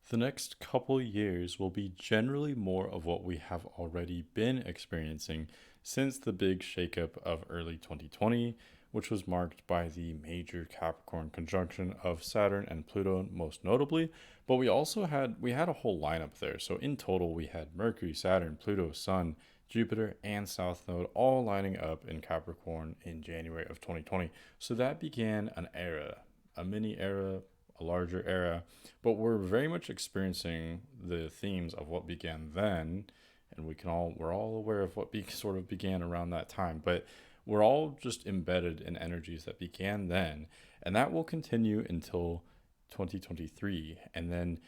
The next couple years will be generally more of what we have already been experiencing since the big shakeup of early 2020, which was marked by the major Capricorn conjunction of Saturn and Pluto most notably, but we had a whole lineup there. So in total we had Mercury, Saturn, Pluto, Sun, Jupiter, and South Node all lining up in Capricorn in January of 2020. So that began an era, a mini era, a larger era, but we're very much experiencing the themes of what began then, and we're all aware of what sort of began around that time, but we're all just embedded in energies that began then, and that will continue until 2023, and then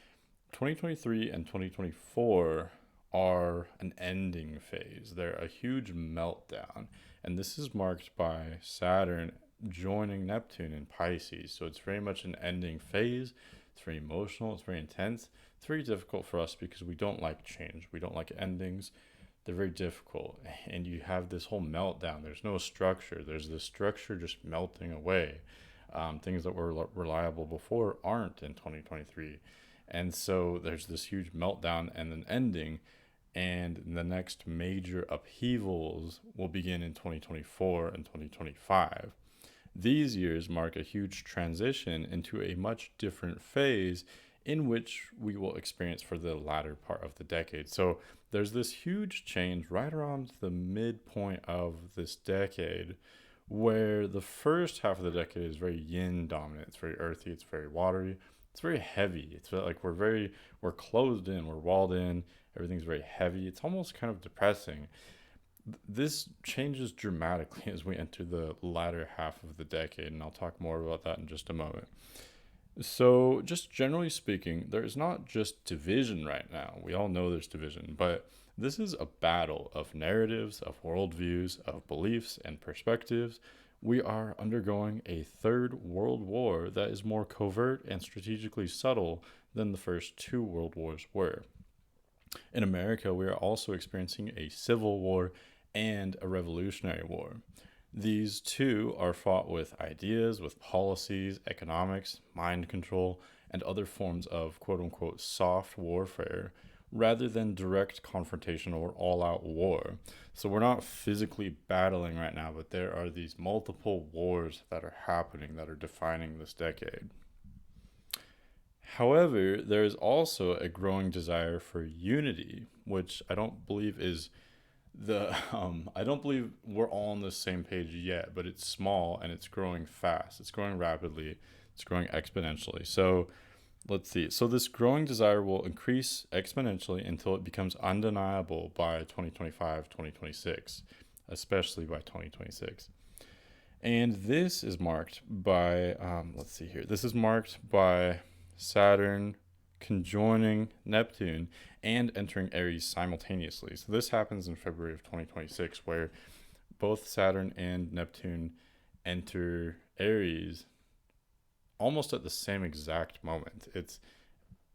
2023 and 2024 are an ending phase. They're a huge meltdown, and this is marked by Saturn joining Neptune in Pisces. So it's very much an ending phase. It's very emotional, it's very intense. It's very difficult for us because we don't like change, we don't like endings. They're very difficult, and you have this whole meltdown. There's no structure, there's this structure just melting away. Things that were reliable before aren't in 2023. And so there's this huge meltdown and an ending, and the next major upheavals will begin in 2024 and 2025. These years mark a huge transition into a much different phase in which we will experience for the latter part of the decade. So there's this huge change right around the midpoint of this decade where the first half of the decade is very yin dominant. It's very earthy, it's very watery, it's very heavy. It's like we're closed in, we're walled in, everything's very heavy. It's almost kind of depressing. This changes dramatically as we enter the latter half of the decade, and I'll talk more about that in just a moment. So, just generally speaking, there is not just division right now. We all know there's division, but this is a battle of narratives, of worldviews, of beliefs and perspectives. We are undergoing a third world war that is more covert and strategically subtle than the first two world wars were. In America, we are also experiencing a civil war and a revolutionary war. These two are fought with ideas, with policies, economics, mind control, and other forms of quote unquote soft warfare rather than direct confrontation or all out war. So we're not physically battling right now, but there are these multiple wars that are happening that are defining this decade. However, there is also a growing desire for unity, which I don't believe is I don't believe we're all on the same page yet, but it's small and it's growing fast. It's growing rapidly. It's growing exponentially. So let's see. So this growing desire will increase exponentially until it becomes undeniable by 2025, 2026, especially by 2026. And this is marked by, let's see here. This is marked by Saturn conjoining Neptune and entering Aries simultaneously. So this happens in February of 2026, where both Saturn and Neptune enter Aries almost at the same exact moment. It's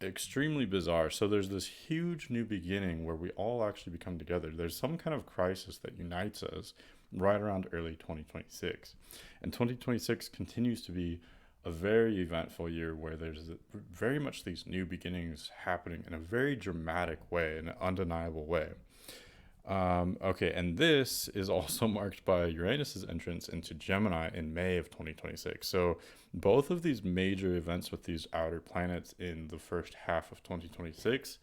extremely bizarre. So there's this huge new beginning where we all actually become together. There's some kind of crisis that unites us right around early 2026. And 2026 continues to be a very eventful year where there's very much these new beginnings happening in a very dramatic way, in an undeniable way. Okay, and this is also marked by Uranus's entrance into Gemini in May of 2026. So both of these major events with these outer planets in the first half of 2026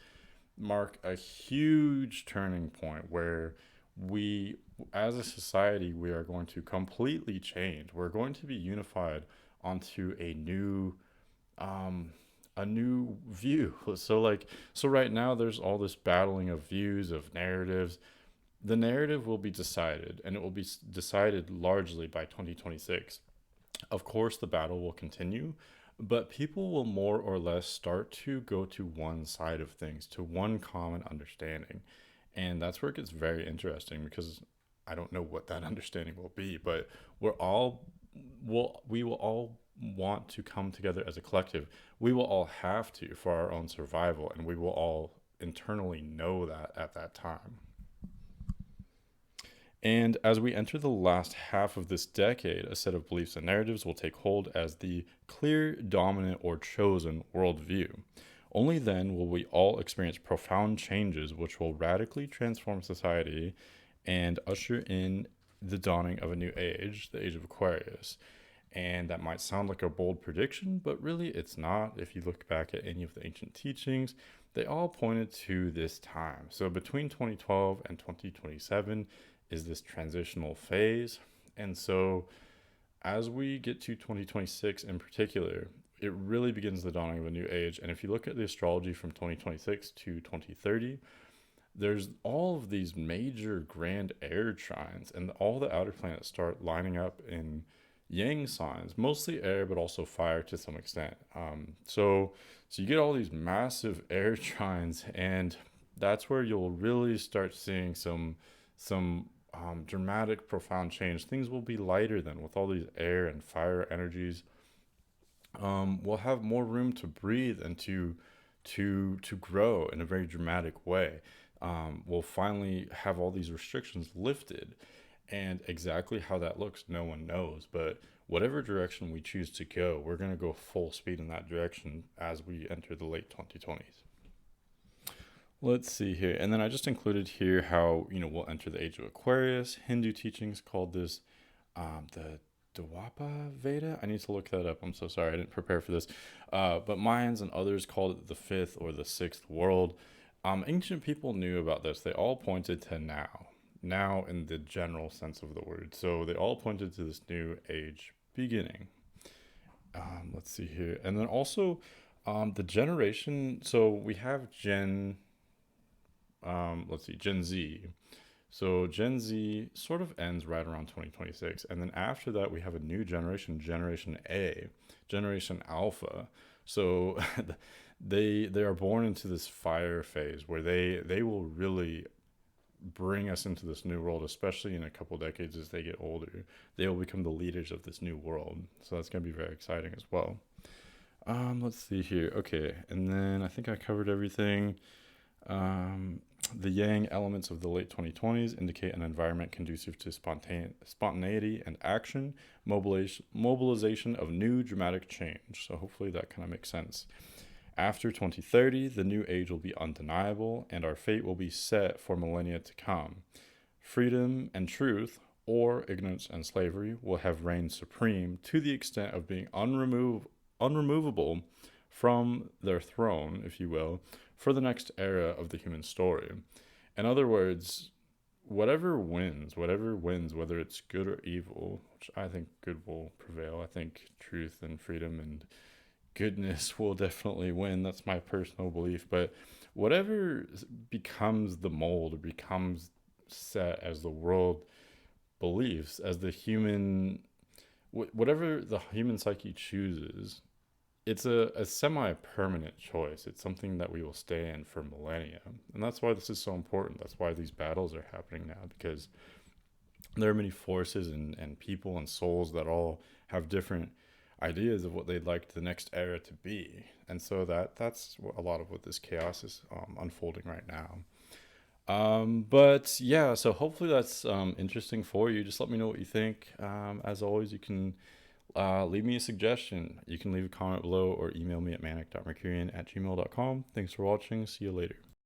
mark a huge turning point where we, as a society, we are going to completely change. We're going to be unified onto a new view. So right now there's all this battling of views, of narratives. The narrative will be decided, and it will be decided largely by 2026. Of course the battle will continue, but people will more or less start to go to one side of things, to one common understanding. And that's where it gets very interesting, because I don't know what that understanding will be, but we will all want to come together as a collective. We will all have to for our own survival, and we will all internally know that at that time. And as we enter the last half of this decade, a set of beliefs and narratives will take hold as the clear, dominant, or chosen worldview. Only then will we all experience profound changes which will radically transform society and usher in the dawning of a new age, the Age of Aquarius. And that might sound like a bold prediction, but really it's not. If you look back at any of the ancient teachings, they all pointed to this time. So between 2012 and 2027 is this transitional phase. And so as we get to 2026 in particular, it really begins the dawning of a new age. And if you look at the astrology from 2026 to 2030, there's all of these major grand air trines, and all the outer planets start lining up in yang signs, mostly air, but also fire to some extent. So you get all these massive air trines, and that's where you'll really start seeing some dramatic, profound change. Things will be lighter then with all these air and fire energies. We'll have more room to breathe and to grow in a very dramatic way. We'll finally have all these restrictions lifted, and exactly how that looks, no one knows. But whatever direction we choose to go, we're going to go full speed in that direction as we enter the late 2020s. Let's see here. And then I just included here how, we'll enter the Age of Aquarius. Hindu teachings called this the Dvapara Veda. I need to look that up. I'm so sorry. I didn't prepare for this. But Mayans and others called it the fifth or the sixth world. Ancient people knew about this. They all pointed to now in the general sense of the word. So they all pointed to this new age beginning. Let's see here. And then also the generation. So we have Gen Z. So Gen Z sort of ends right around 2026. And then after that, we have a new generation, Generation A, Generation Alpha. So they are born into this fire phase where they will really bring us into this new world, especially in a couple decades as they get older. They will become the leaders of this new world. So that's going to be very exciting as well. Let's see here. Okay, and then I think I covered everything. The yang elements of the late 2020s indicate an environment conducive to spontaneity and action, mobilization of new dramatic change. So hopefully that kind of makes sense. After 2030, the new age will be undeniable, and our fate will be set for millennia to come. Freedom and truth, or ignorance and slavery, will have reigned supreme to the extent of being unremovable from their throne, if you will, for the next era of the human story. In other words, whatever wins, whether it's good or evil, which I think good will prevail. I think truth and freedom and goodness will definitely win. That's my personal belief. But whatever becomes the mold or becomes set as the world believes, as the human, whatever the human psyche chooses, it's a semi-permanent choice. It's something that we will stay in for millennia. And that's why this is so important. That's why these battles are happening now, because there are many forces and people and souls that all have different ideas of what they'd like the next era to be. And so that's a lot of what this chaos is unfolding right now. But yeah, so hopefully that's interesting for you. Just let me know what you think. As always, you can leave me a suggestion. You can leave a comment below or email me at manic.mercurian@gmail.com. Thanks for watching. See you later.